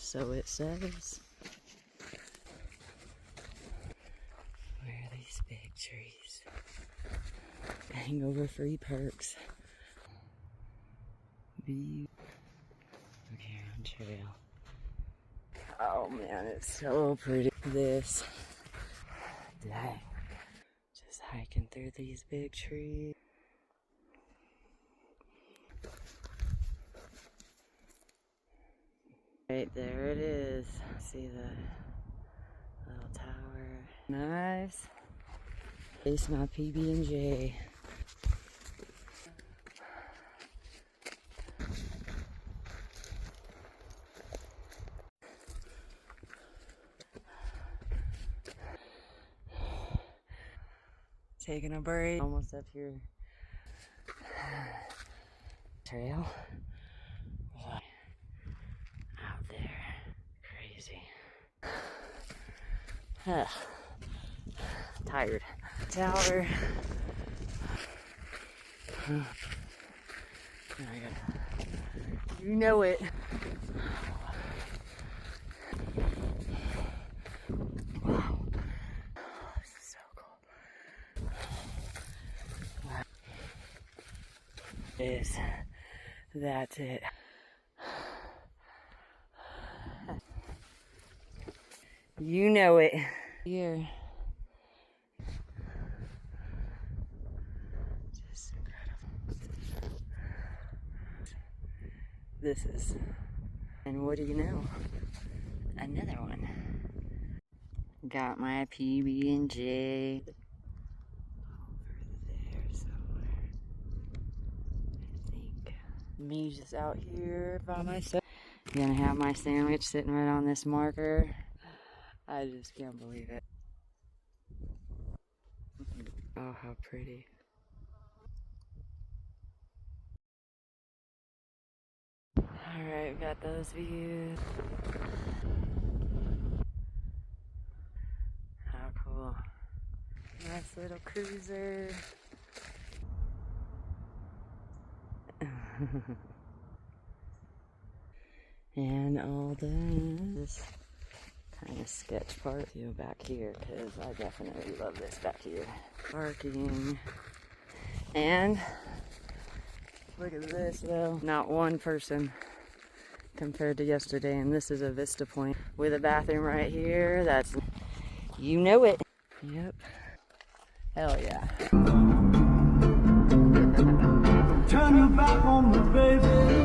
So it says. Where are these big trees? Hangover-free perks. Be okay on trail. Oh man, it's so pretty. This. Dang. Just hiking through these big trees. Right there it is. See the little tower. Nice. It's my PB&J. Taking a break. Almost up here. Trail. Out there. Crazy. Tired. Tower. You know it. Wow. This is so cool. That's it. You know it. Here. Just incredible. This is, and what do you know? Another one. Got my PB&J over there somewhere. I think. Me just out here by myself. Gonna have my sandwich sitting right on this marker. I just can't believe it. Oh, how pretty. Alright, we got those views. How cool. Nice little cruiser. And all done. This kind of sketch part to back here, because I definitely love this back here. Parking. And look at this though. Not one person compared to yesterday, and this is a Vista point with a bathroom right here. That's, you know it. Yep. Hell yeah. Turn your back on me, baby.